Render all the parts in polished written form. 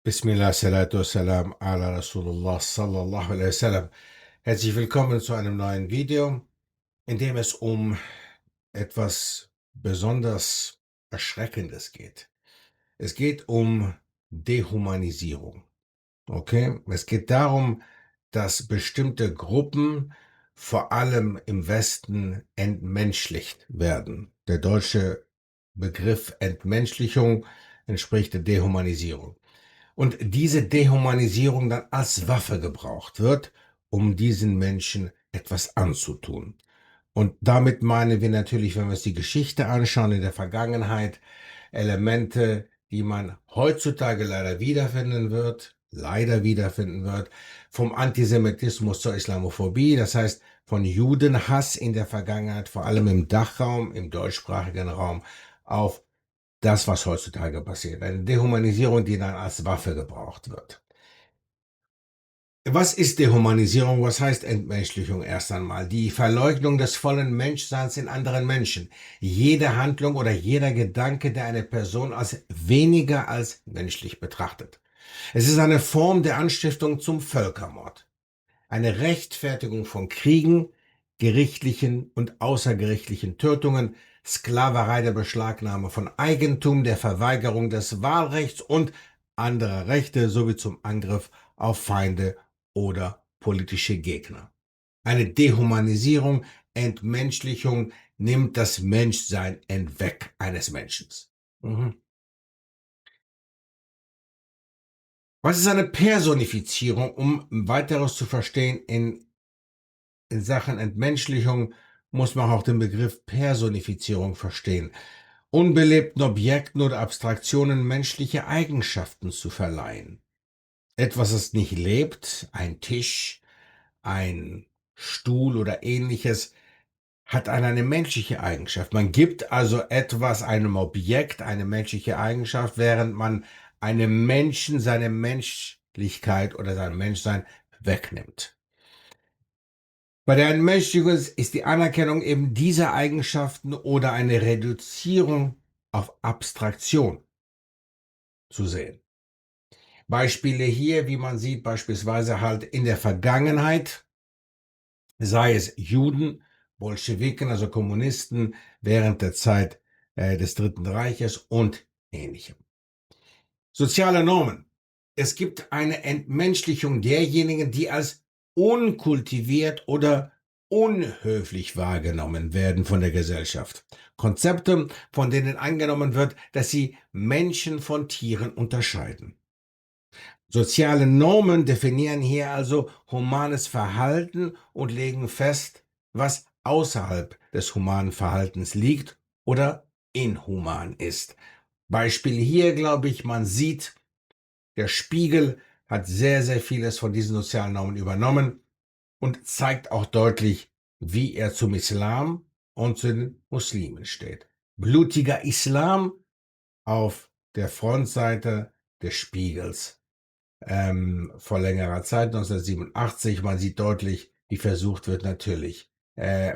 Bismillah, salatu wassalam, ala Rasulullah, sallallahu alaihi wasallam. Herzlich willkommen zu einem neuen Video, in dem es um etwas besonders Erschreckendes geht. Es geht um Dehumanisierung. Okay? Es geht darum, dass bestimmte Gruppen, vor allem im Westen, entmenschlicht werden. Der deutsche Begriff Entmenschlichung entspricht der Dehumanisierung. Und diese Dehumanisierung dann als Waffe gebraucht wird, um diesen Menschen etwas anzutun. Und damit meinen wir natürlich, wenn wir uns die Geschichte anschauen in der Vergangenheit, Elemente, die man heutzutage leider wiederfinden wird, vom Antisemitismus zur Islamophobie, das heißt von Judenhass in der Vergangenheit, vor allem im Dachraum, im deutschsprachigen Raum, auf das, was heutzutage passiert. Eine Dehumanisierung, die dann als Waffe gebraucht wird. Was ist Dehumanisierung? Was heißt Entmenschlichung erst einmal? Die Verleugnung des vollen Menschseins in anderen Menschen. Jede Handlung oder jeder Gedanke, der eine Person als weniger als menschlich betrachtet. Es ist eine Form der Anstiftung zum Völkermord. Eine Rechtfertigung von Kriegen, gerichtlichen und außergerichtlichen Tötungen, Sklaverei, der Beschlagnahme von Eigentum, der Verweigerung des Wahlrechts und anderer Rechte sowie zum Angriff auf Feinde oder politische Gegner. Eine Dehumanisierung, Entmenschlichung nimmt das Menschsein hinweg eines Menschen. Was ist eine Personifizierung, um weiteres zu verstehen in Sachen Entmenschlichung muss man auch den Begriff Personifizierung verstehen. Unbelebten Objekten oder Abstraktionen menschliche Eigenschaften zu verleihen. Etwas, das nicht lebt, ein Tisch, ein Stuhl oder ähnliches, hat eine menschliche Eigenschaft. Man gibt also etwas, einem Objekt, eine menschliche Eigenschaft, während man einem Menschen seine Menschlichkeit oder sein Menschsein wegnimmt. Bei der Entmenschlichung ist die Anerkennung eben dieser Eigenschaften oder eine Reduzierung auf Abstraktion zu sehen. Beispiele hier, wie man sieht, beispielsweise halt in der Vergangenheit, sei es Juden, Bolschewiken, also Kommunisten während der Zeit des Dritten Reiches und ähnlichem. Soziale Normen. Es gibt eine Entmenschlichung derjenigen, die als unkultiviert oder unhöflich wahrgenommen werden von der Gesellschaft. Konzepte, von denen angenommen wird, dass sie Menschen von Tieren unterscheiden. Soziale Normen definieren hier also humanes Verhalten und legen fest, was außerhalb des humanen Verhaltens liegt oder inhuman ist. Beispiel hier, glaube ich, man sieht, der Spiegel hat sehr, sehr vieles von diesen sozialen Normen übernommen und zeigt auch deutlich, wie er zum Islam und zu den Muslimen steht. Blutiger Islam auf der Frontseite des Spiegels vor längerer Zeit, 1987. Man sieht deutlich, wie versucht wird natürlich,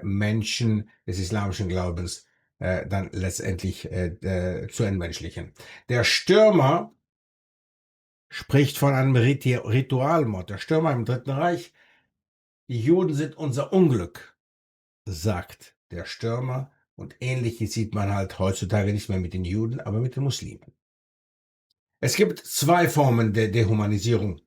Menschen des islamischen Glaubens dann letztendlich zu entmenschlichen. Der Stürmer spricht von einem Ritualmord. Der Stürmer im Dritten Reich, die Juden sind unser Unglück, sagt der Stürmer. Und Ähnliches sieht man halt heutzutage nicht mehr mit den Juden, aber mit den Muslimen. Es gibt zwei Formen der Dehumanisierung.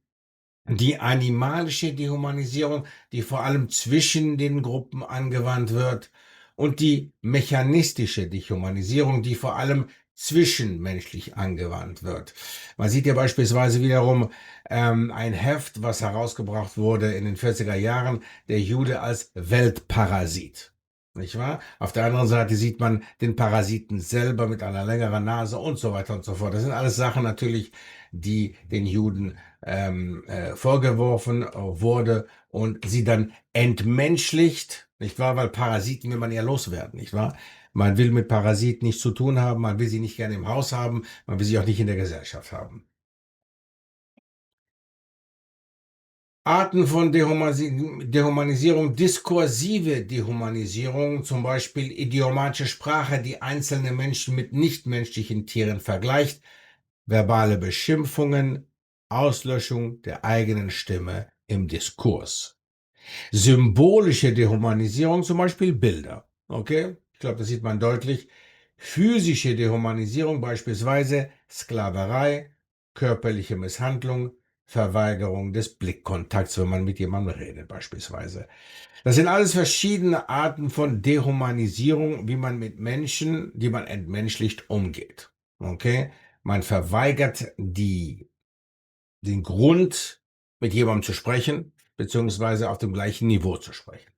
Die animalische Dehumanisierung, die vor allem zwischen den Gruppen angewandt wird, und die mechanistische Dehumanisierung, die vor allem zwischenmenschlich angewandt wird. Man sieht ja beispielsweise wiederum ein Heft, was herausgebracht wurde in den 40er Jahren, der Jude als Weltparasit. Nicht wahr? Auf der anderen Seite sieht man den Parasiten selber mit einer längeren Nase und so weiter und so fort. Das sind alles Sachen natürlich, die den Juden vorgeworfen wurde und sie dann entmenschlicht, nicht wahr? Weil Parasiten will man ja loswerden, nicht wahr? Man will mit Parasiten nichts zu tun haben, man will sie nicht gerne im Haus haben, man will sie auch nicht in der Gesellschaft haben. Arten von Dehumanisierung, diskursive Dehumanisierung, zum Beispiel idiomatische Sprache, die einzelne Menschen mit nichtmenschlichen Tieren vergleicht, verbale Beschimpfungen, Auslöschung der eigenen Stimme im Diskurs. Symbolische Dehumanisierung, zum Beispiel Bilder. Okay? Ich glaube, das sieht man deutlich. Physische Dehumanisierung, beispielsweise Sklaverei, körperliche Misshandlung, Verweigerung des Blickkontakts, wenn man mit jemandem redet, beispielsweise. Das sind alles verschiedene Arten von Dehumanisierung, wie man mit Menschen, die man entmenschlicht, umgeht. Okay? Man verweigert den Grund, mit jemandem zu sprechen, beziehungsweise auf dem gleichen Niveau zu sprechen.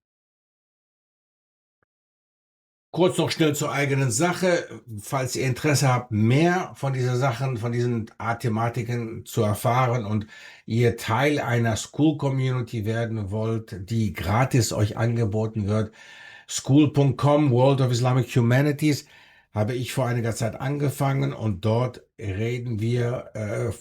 Kurz noch schnell zur eigenen Sache. Falls ihr Interesse habt, mehr von diesen Sachen, von diesen Art Thematiken zu erfahren und ihr Teil einer School Community werden wollt, die gratis euch angeboten wird, school.com, World of Islamic Humanities, habe ich vor einiger Zeit angefangen und dort reden wir,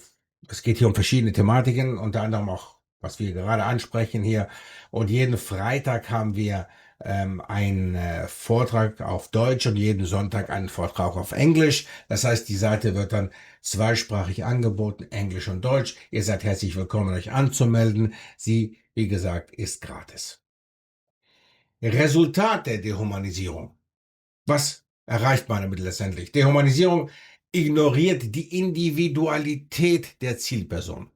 es geht hier um verschiedene Thematiken, unter anderem auch, was wir gerade ansprechen hier. Und jeden Freitag haben wir einen Vortrag auf Deutsch und jeden Sonntag einen Vortrag auf Englisch. Das heißt, die Seite wird dann zweisprachig angeboten, Englisch und Deutsch. Ihr seid herzlich willkommen, euch anzumelden. Sie, wie gesagt, ist gratis. Resultat der Dehumanisierung. Was erreicht man damit letztendlich? Dehumanisierung ignoriert die Individualität der Zielperson.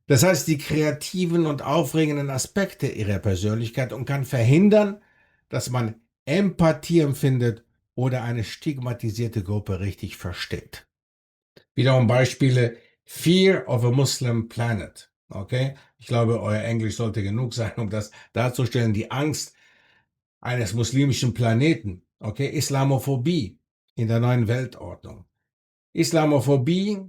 Das heißt, die kreativen und aufregenden Aspekte ihrer Persönlichkeit und kann verhindern, dass man Empathie empfindet oder eine stigmatisierte Gruppe richtig versteht. Wiederum Beispiele: Fear of a Muslim Planet. Okay? Ich glaube, euer Englisch sollte genug sein, um das darzustellen. Die Angst eines muslimischen Planeten. Okay? Islamophobie in der neuen Weltordnung. Islamophobie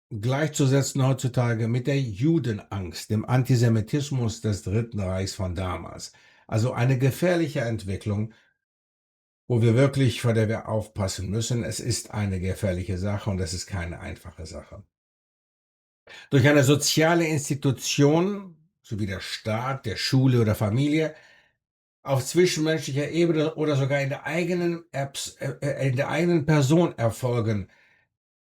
gleichzusetzen heutzutage mit der Judenangst, dem Antisemitismus des Dritten Reichs von damals. Also eine gefährliche Entwicklung, vor der wir aufpassen müssen. Es ist eine gefährliche Sache und es ist keine einfache Sache. Durch eine soziale Institution, so wie der Staat, der Schule oder Familie, auf zwischenmenschlicher Ebene oder sogar in der eigenen Person erfolgen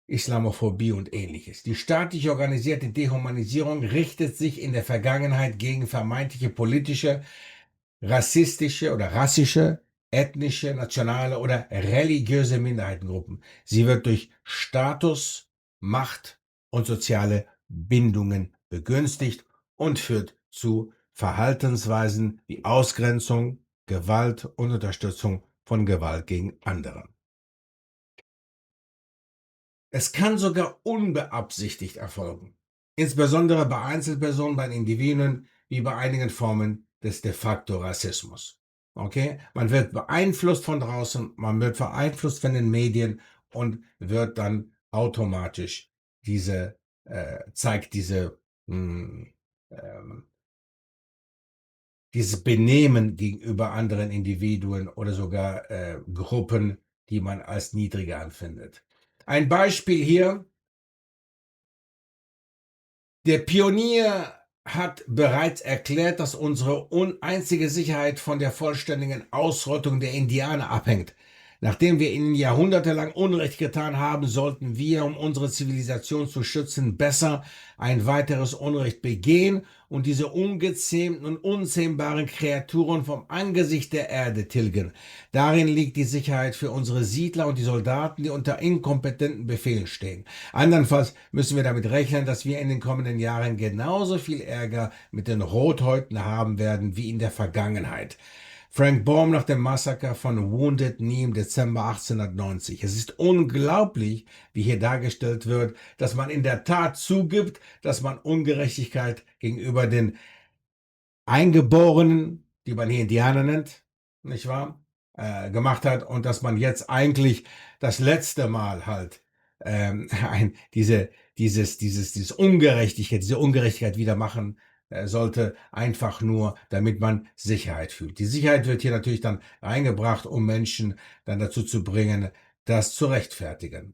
Islamophobie und ähnliches. Die staatlich organisierte Dehumanisierung richtet sich in der Vergangenheit gegen vermeintliche politische, rassistische oder rassische, ethnische, nationale oder religiöse Minderheitengruppen. Sie wird durch Status, Macht und soziale Bindungen begünstigt und führt zu Verhaltensweisen wie Ausgrenzung, Gewalt und Unterstützung von Gewalt gegen andere. Es kann sogar unbeabsichtigt erfolgen, insbesondere bei Einzelpersonen, bei Individuen, wie bei einigen Formen des de facto Rassismus. Okay? Man wird beeinflusst von draußen, man wird beeinflusst von den Medien und wird dann automatisch zeigt dieses Benehmen gegenüber anderen Individuen oder sogar Gruppen, die man als niedriger empfindet. Ein Beispiel hier: Der Pionier hat bereits erklärt, dass unsere einzige Sicherheit von der vollständigen Ausrottung der Indianer abhängt. Nachdem wir ihnen jahrhundertelang Unrecht getan haben, sollten wir, um unsere Zivilisation zu schützen, besser ein weiteres Unrecht begehen und diese ungezähmten und unzähmbaren Kreaturen vom Angesicht der Erde tilgen. Darin liegt die Sicherheit für unsere Siedler und die Soldaten, die unter inkompetenten Befehlen stehen. Andernfalls müssen wir damit rechnen, dass wir in den kommenden Jahren genauso viel Ärger mit den Rothäuten haben werden wie in der Vergangenheit. Frank Baum nach dem Massaker von Wounded Knee im Dezember 1890. Es ist unglaublich, wie hier dargestellt wird, dass man in der Tat zugibt, dass man Ungerechtigkeit gegenüber den Eingeborenen, die man hier Indianer nennt, nicht wahr, gemacht hat und dass man jetzt eigentlich das letzte Mal halt diese Ungerechtigkeit wieder machen sollte, einfach nur, damit man Sicherheit fühlt. Die Sicherheit wird hier natürlich dann reingebracht, um Menschen dann dazu zu bringen, das zu rechtfertigen.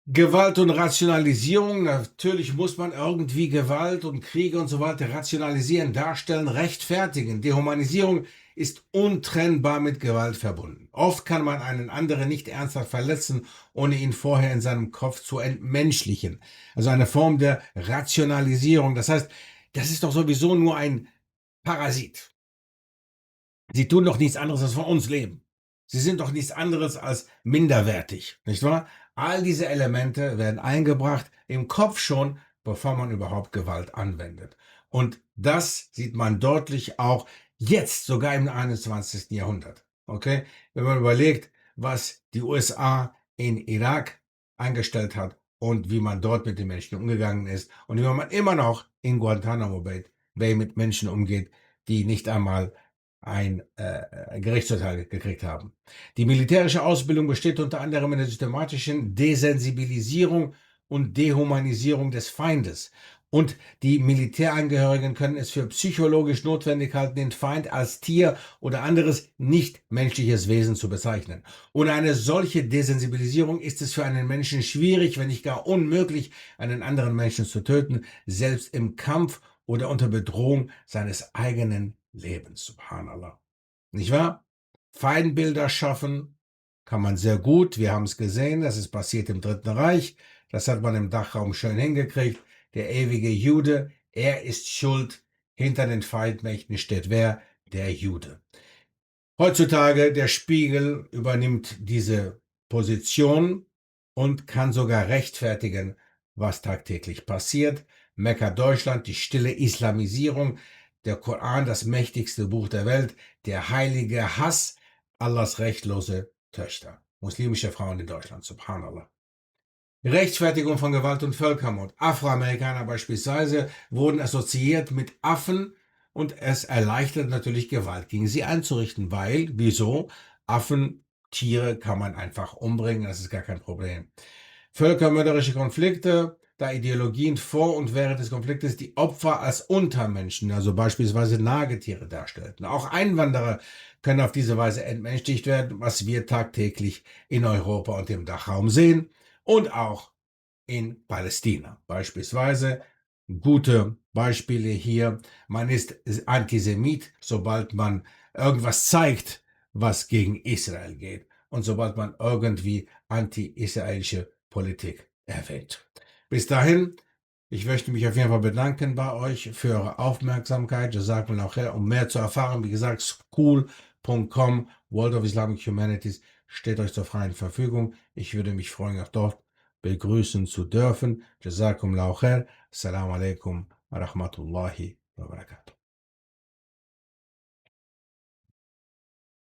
Gewalt und Rationalisierung. Natürlich muss man irgendwie Gewalt und Kriege und so weiter rationalisieren, darstellen, rechtfertigen. Dehumanisierung ist untrennbar mit Gewalt verbunden. Oft kann man einen anderen nicht ernsthaft verletzen, ohne ihn vorher in seinem Kopf zu entmenschlichen. Also eine Form der Rationalisierung. Das heißt, das ist doch sowieso nur ein Parasit. Sie tun doch nichts anderes als von uns leben. Sie sind doch nichts anderes als minderwertig, nicht wahr? All diese Elemente werden eingebracht im Kopf schon, bevor man überhaupt Gewalt anwendet. Und das sieht man deutlich auch jetzt, sogar im 21. Jahrhundert. Okay? Wenn man überlegt, was die USA in Irak eingestellt hat und wie man dort mit den Menschen umgegangen ist und wie man immer noch in Guantanamo Bay mit Menschen umgeht, die nicht einmal ein Gerichtsurteil gekriegt haben. Die militärische Ausbildung besteht unter anderem in der systematischen Desensibilisierung und Dehumanisierung des Feindes. Und die Militärangehörigen können es für psychologisch notwendig halten, den Feind als Tier oder anderes nichtmenschliches Wesen zu bezeichnen. Ohne eine solche Desensibilisierung ist es für einen Menschen schwierig, wenn nicht gar unmöglich, einen anderen Menschen zu töten, selbst im Kampf oder unter Bedrohung seines eigenen Lebens. Subhanallah. Nicht wahr? Feindbilder schaffen kann man sehr gut. Wir haben es gesehen, das ist passiert im Dritten Reich. Das hat man im Dachraum schön hingekriegt. Der ewige Jude, er ist schuld. Hinter den Feindmächten steht wer? Der Jude. Heutzutage der Spiegel übernimmt diese Position und kann sogar rechtfertigen, was tagtäglich passiert. Mekka Deutschland, die stille Islamisierung, der Koran, das mächtigste Buch der Welt, der heilige Hass, Allahs rechtlose Töchter, muslimische Frauen in Deutschland, subhanallah. Rechtfertigung von Gewalt und Völkermord. Afroamerikaner beispielsweise wurden assoziiert mit Affen und es erleichtert natürlich Gewalt gegen sie einzurichten, weil, wieso? Affen, Tiere kann man einfach umbringen, das ist gar kein Problem. Völkermörderische Konflikte, da Ideologien vor und während des Konfliktes die Opfer als Untermenschen, also beispielsweise Nagetiere darstellten. Auch Einwanderer können auf diese Weise entmenschlicht werden, was wir tagtäglich in Europa und im Dachraum sehen. Und auch in Palästina. Beispielsweise gute Beispiele hier. Man ist Antisemit, sobald man irgendwas zeigt, was gegen Israel geht. Und sobald man irgendwie anti-israelische Politik erwähnt. Bis dahin, ich möchte mich auf jeden Fall bedanken bei euch für eure Aufmerksamkeit. Jazakumullahu khair. Um mehr zu erfahren, wie gesagt, school.com, World of Islamic Humanities, steht euch zur freien Verfügung. Ich würde mich freuen, auch dort begrüßen zu dürfen. Jazakumullahu khair. Assalamu alaikum wa rahmatullahi wa barakatuh.